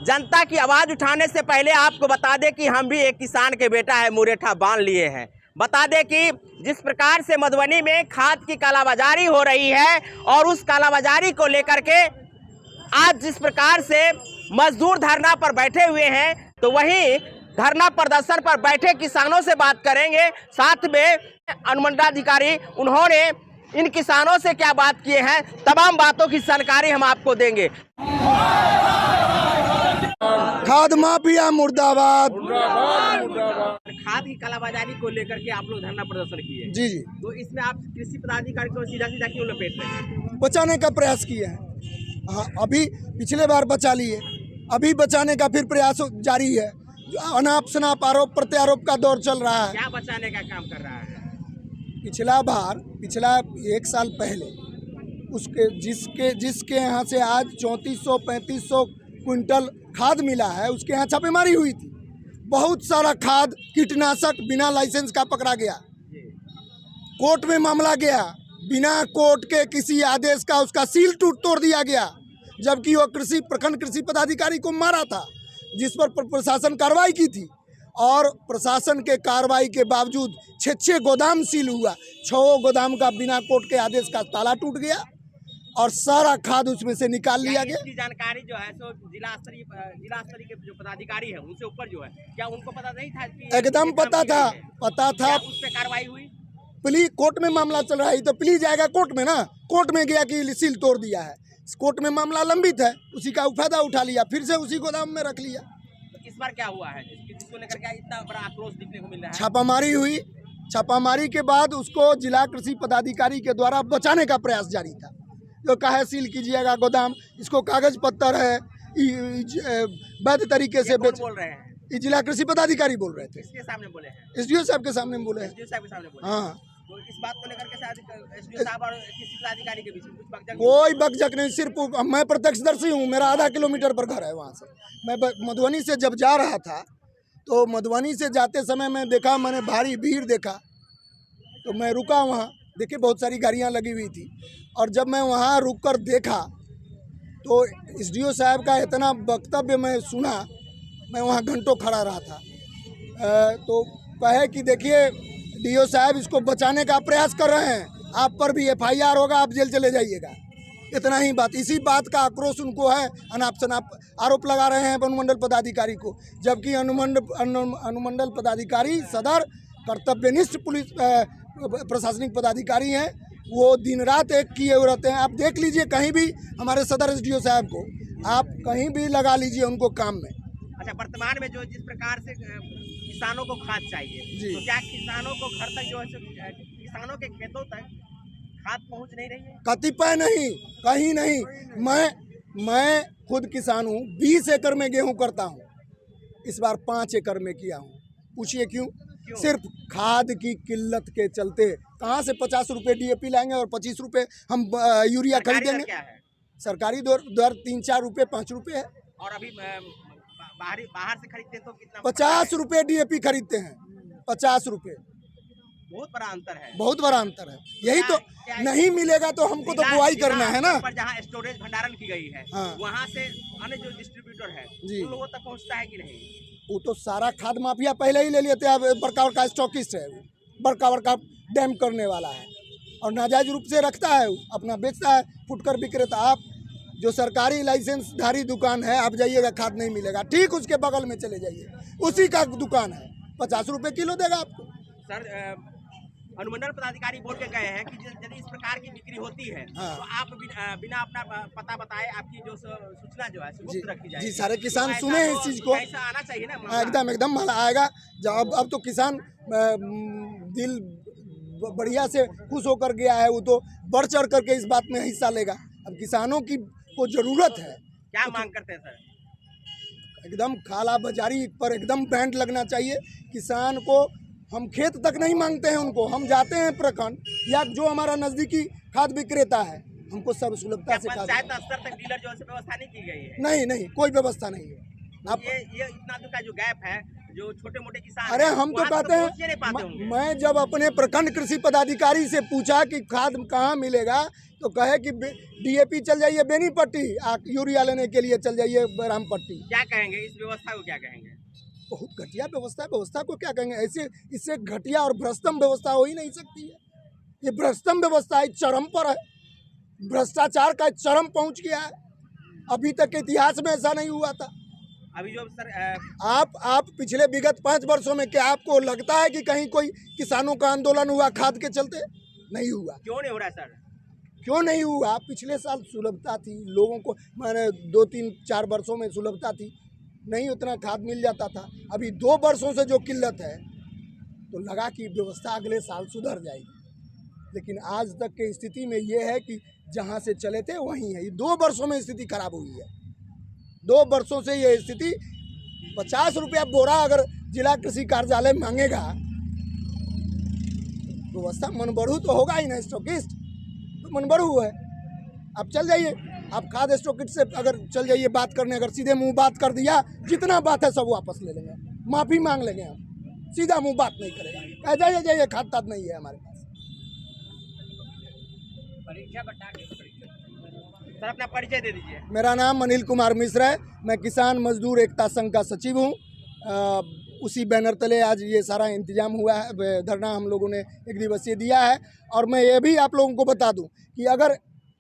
जनता की आवाज उठाने से पहले आपको बता दें कि हम भी एक किसान के बेटा है, मुरेठा बांध लिए हैं। बता दें कि जिस प्रकार से मधुबनी में खाद की कालाबाजारी हो रही है और उस कालाबाजारी को लेकर के आज जिस प्रकार से मजदूर धरना पर बैठे हुए हैं, तो वहीं धरना प्रदर्शन पर बैठे किसानों से बात करेंगे। साथ में अनुमंडलाधिकारी उन्होंने इन किसानों से क्या बात किए हैं, तमाम बातों की जानकारी हम आपको देंगे। खाद माफिया मुर्दाबाद। खाद की कालाबाजारी को लेकर के आप लोग धरना प्रदर्शन किए। जी जी, तो इसमें आप कृषि पदाधिकारी को सीधा सीधा क्यों लपेट रहे हैं? बचाने का प्रयास किए हैं। हाँ, अभी पिछले बार बचा लिए, अभी बचाने का फिर प्रयास जारी है। अनाप शनाप आरोप प्रत्यारोप का दौर चल रहा है। क्या बचाने का काम कर रहा है? पिछला 1 साल पहले जिसके यहाँ से आज 3400-3500 क्विंटल खाद मिला है, उसके यहाँ छापेमारी हुई थी। बहुत सारा खाद कीटनाशक बिना लाइसेंस का पकड़ा गया, कोर्ट में मामला गया, बिना कोर्ट के किसी आदेश का उसका सील तोड़ दिया गया, जबकि वो प्रखंड कृषि पदाधिकारी को मारा था, जिस पर प्रशासन कार्रवाई की थी। और प्रशासन के कार्रवाई के बावजूद 6 गोदाम सील हुआ, 6 गोदाम का बिना कोर्ट के आदेश का ताला टूट गया और सारा खाद उसमें से निकाल लिया गया। इसकी जानकारी जो है सो जिला स्तरीय के जो पदाधिकारी है उनसे ऊपर जो है, क्या उनको पता नहीं था कि? एकदम पता था। उस पे कार्रवाई हुई? प्ली कोर्ट में मामला चल रहा है, तो प्ली जाएगा कोर्ट में ना। कोर्ट में गया कि सील तोड़ दिया है, कोर्ट में मामला लंबित है, उसी का फायदा उठा लिया, फिर से उसी गोदाम में रख लिया। तो इस बार क्या हुआ है जिसको लेकर के इतना बड़ा आक्रोश दिखने को मिल रहा है? छापामारी हुई, छापामारी के बाद उसको जिला कृषि पदाधिकारी के द्वारा बचाने का प्रयास जारी था। जो कहा सील कीजिएगा गोदाम, इसको कागज पत्तर है, वैध तरीके से बोल रहे हैं। ये जिला कृषि पदाधिकारी बोल रहे थे। इसके सामने बोले हैं? एसडीओ साहब के सामने बोले हैं। एसडीओ साहब के सामने बोले। हाँ, तो इस बात को लेकर के शायद एसडीओ साहब और कृषि पदाधिकारी के बीच में कुछ बकझक? कोई बकझक नहीं, सिर्फ मैं प्रत्यक्षदर्शी हूँ। मेरा आधा किलोमीटर पर घर है वहाँ से। मैं मधुबनी से जब जा रहा था, तो मधुबनी से जाते समय मैंने भारी भीड़ देखा, तो मैं रुका वहाँ। देखिए बहुत सारी गाड़ियाँ लगी हुई थी, और जब मैं वहाँ रुक कर देखा तो एसडीओ साहब का इतना वक्तव्य मैं सुना, मैं वहाँ घंटों खड़ा रहा था। तो कहे कि देखिए डीओ साहब इसको बचाने का प्रयास कर रहे हैं, आप पर भी एफआईआर होगा, आप जेल चले जाइएगा। इतना ही बात, इसी बात का आक्रोश उनको है। अनाप शनाप आरोप लगा रहे हैं अनुमंडल पदाधिकारी को, जबकि अनुमंडल पदाधिकारी सदर कर्तव्यनिष्ठ पुलिस प्रशासनिक पदाधिकारी हैं। वो दिन रात एक किए हुए रहते हैं। आप देख लीजिए कहीं भी हमारे सदर एसडीओ साहब को, आप कहीं भी लगा लीजिए उनको काम में। अच्छा, वर्तमान में जो जिस प्रकार से किसानों को खाद चाहिए, तो क्या किसानों को घर तक जो है, किसानों के खेतों तक खाद पहुंच नहीं रही है? कतिपय नहीं, कहीं नहीं। मैं खुद किसान हूँ, 20 एकड़ में गेहूँ करता हूँ, इस बार 5 एकड़ में किया हूँ। पूछिए क्यों? सिर्फ खाद की किल्लत के चलते। कहाँ से 50 रुपये डीएपी लाएंगे और 25 रुपये हम यूरिया खरीदेंगे? क्या है? सरकारी दर 3-4 रुपये 5 रुपये है। और अभी बाहर से खरीदते हैं तो कितना? 50 रुपये डीएपी खरीदते हैं, 50 रुपये। बहुत बड़ा अंतर है, बहुत बड़ा अंतर है। यही तो नहीं मिलेगा तो हमको तो बुआई करना है ना। पर जहाँ स्टोरेज भंडारण की गई है, हाँ, वहाँ से अन्य जो डिस्ट्रीब्यूटर है उन लोगों तक पहुँचता है कि नहीं? वो तो सारा खाद माफिया पहले ही ले लेते हैं। बड़का बड़का स्टॉकिस्ट है, बड़का बड़का डैम करने वाला है, और नाजायज रूप से रखता है, अपना बेचता है, फुटकर विक्रेता। आप जो सरकारी लाइसेंसधारी दुकान है, आप जाइएगा खाद नहीं मिलेगा, ठीक उसके बगल में चले जाइए, उसी का दुकान है, 50 रुपये किलो देगा आपको। सर, अनुमंडल पदाधिकारी बोल के गए हैं कि यदि इस प्रकार की बिक्री होती है, हाँ, तो आप बिना अपना पता बताए आपकी जो सूचना जो है गुप्त रखी जाएगी। जी, सारे किसान सुने हैं इस चीज़ को। ऐसा आना चाहिए ना। एकदम माल आएगा। जब अब तो किसान दिल बढ़िया से खुश होकर गया है, वो तो बढ़ चढ़ करके इस बात में हिस्सा लेगा। अब किसानों की को जरूरत है। क्या मांग करते हैं सर? एकदम काला बाजारी पर एकदम बैन लगना चाहिए। किसान को हम खेत तक नहीं मांगते हैं, उनको हम जाते हैं प्रखंड या जो हमारा नजदीकी खाद विक्रेता है, हमको सब सुलभता से खाद। पंचायत स्तर तक डीलर जो है व्यवस्था नहीं की गई है? नहीं, कोई व्यवस्था नहीं है। ये इतना का जो गैप है, जो छोटे मोटे किसान अरे हैं, हम तो वहाँ कहते पहुँच नहीं पाते हैं, होंगे। मैं जब अपने प्रखंड कृषि पदाधिकारी से पूछा कि खाद कहाँ मिलेगा तो कहे कि DAP चल जाइए बेनीपट्टी, यूरिया लेने के लिए चल जाइए रामपट्टी। क्या कहेंगे इस व्यवस्था को, क्या कहेंगे? बहुत घटिया व्यवस्था है। व्यवस्था को क्या कहेंगे, ऐसे इससे घटिया और भ्रष्टम व्यवस्था हो ही नहीं सकती है। ये भ्रष्टम व्यवस्था है, चरम पर है, भ्रष्टाचार का चरम पहुंच गया है। अभी तक के इतिहास में ऐसा नहीं हुआ था। अभी जो सर आप पिछले विगत 5 वर्षों में क्या आपको लगता है कि कहीं कोई किसानों का आंदोलन हुआ खाद के चलते? नहीं हुआ। क्यों नहीं हो रहा है सर? क्यों नहीं हुआ? पिछले साल सुलभता थी लोगों को, मैंने 2-3-4 वर्षों में सुलभता थी, नहीं उतना खाद मिल जाता था। अभी 2 वर्षों से जो किल्लत है तो लगा कि व्यवस्था अगले साल सुधर जाएगी, लेकिन आज तक की स्थिति में ये है कि जहाँ से चले थे वहीं है। ये 2 वर्षों में स्थिति खराब हुई है। 2 वर्षों से ये स्थिति 50 रुपया बोरा अगर जिला कृषि कार्यालय मांगेगा, व्यवस्था मनबढ़ू तो होगा ही ना, स्टॉकिस्ट तो मनबढ़ू है। आप चल जाइए, आप खाद स्टॉकिस्ट से अगर चल जाइए बात करने, अगर सीधे मुंह बात कर दिया, जितना बात है सब वापस ले लेंगे, माफ़ी मांग लेंगे हम, सीधा मुंह बात नहीं करेगा, कह जाइए खाद ताद नहीं है हमारे पास। सर अपना परिचय दे दीजिए। मेरा नाम अनिल कुमार मिश्र है, मैं किसान मजदूर एकता संघ का सचिव हूँ। उसी बैनर तले आज ये सारा इंतजाम हुआ है, धरना हम लोगों ने 1 दिवसीय दिया है। और मैं ये भी आप लोगों को बता दूं कि अगर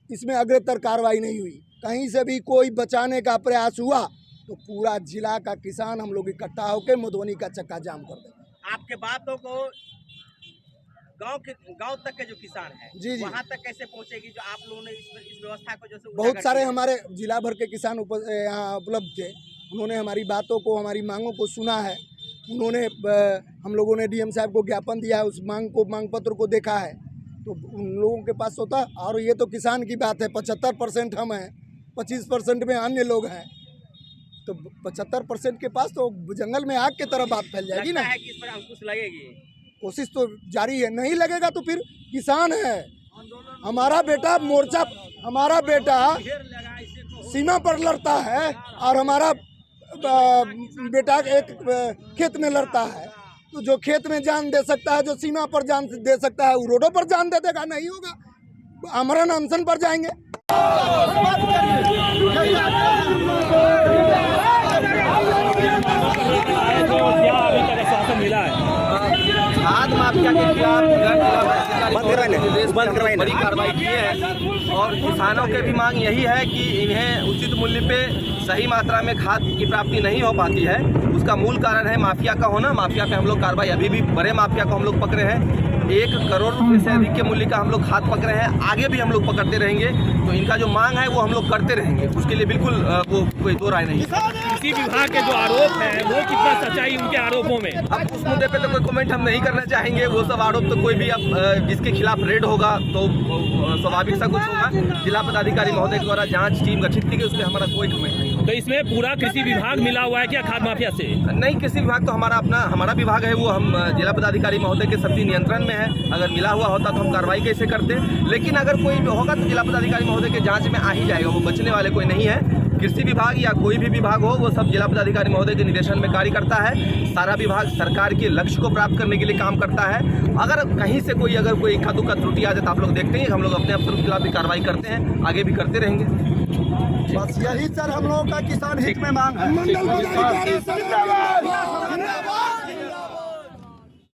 इसमें अग्रतर कार्रवाई नहीं हुई, कहीं से भी कोई बचाने का प्रयास हुआ, तो पूरा जिला का किसान हम लोग इकट्ठा होकर मधुबनी का चक्का जाम कर देंगे। आपके बातों को गांव तक के जो किसान हैं, जी वहां तक कैसे पहुंचेगी जो आप लोगों ने इस व्यवस्था को जैसे बहुत सारे हमारे जिला भर के किसान यहाँ उपलब्ध थे, उन्होंने हमारी बातों को, हमारी मांगों को सुना है। उन्होंने हम लोगों ने DM साहब को ज्ञापन दिया है, उस मांग पत्र को देखा है, तो उन लोगों के पास होता। और ये तो किसान की बात है, 75% हम हैं, 25% में अन्य लोग हैं, तो 75% के पास तो जंगल में आग की तरह बात फैल जाएगी ना। है कि इस पर अंकुश लगेगी, कोशिश तो जारी है। नहीं लगेगा तो फिर किसान है, हमारा बेटा मोर्चा, हमारा बेटा सीमा पर लड़ता है और हमारा बेटा एक खेत में लड़ता है। तो जो खेत में जान दे सकता है, जो सीमा पर जान दे सकता है, वो रोडों पर जान दे देगा। नहीं होगा, आमरण अनशन पर जाएंगे। खाद माफिया के खिलाफ बड़ी कार्रवाई किए हैं और किसानों के भी मांग यही है कि इन्हें उचित मूल्य पे सही मात्रा में खाद की प्राप्ति नहीं हो पाती है। उसका मूल कारण है माफिया का होना। माफिया पे हम लोग कार्रवाई, अभी भी बड़े माफिया को हम लोग पकड़े हैं। 1 करोड़ रुपये से अधिक के मूल्य का हम लोग खाद पकड़े हैं, आगे भी हम लोग पकड़ते रहेंगे। तो इनका जो मांग है वो हम लोग करते रहेंगे, उसके लिए बिल्कुल वो कोई दो राय नहीं। कृषि विभाग के जो आरोप है वो कितना सच्चाई उनके आरोपों में? अब उस मुद्दे पे तो कोई कमेंट हम नहीं करना चाहेंगे। वो सब आरोप तो कोई भी अब जिसके खिलाफ रेड होगा तो स्वाभाविक सा कुछ होगा। जिला पदाधिकारी महोदय द्वारा जांच टीम गठित की गई, उसमें हमारा कोई कमेंट नहीं होगा। तो इसमें पूरा कृषि विभाग मिला हुआ है क्या खाद माफिया से? नहीं, कृषि विभाग तो हमारा विभाग है, वो हम जिला पदाधिकारी महोदय के सब्सिडी नियंत्रण में है। अगर मिला हुआ होता तो हम कार्रवाई कैसे करते, लेकिन अगर कोई होगा तो जिला पदाधिकारी महोदय के जांच में आ ही जाएगा। वो बचने वाले कोई नहीं है। कृषि विभाग या कोई भी विभाग हो, वो सब जिला पदाधिकारी महोदय के निर्देशन में कार्य करता है। सारा विभाग सरकार के लक्ष्य को प्राप्त करने के लिए काम करता है। अगर कहीं से कोई इक्का दुक्का त्रुटि आ जाए तो आप लोग देखते हैं, हम लोग अपने अफसरों के खिलाफ भी कार्रवाई करते हैं, आगे भी करते रहेंगे। बस यही सर हम लोगों का किसान हित में मांग है।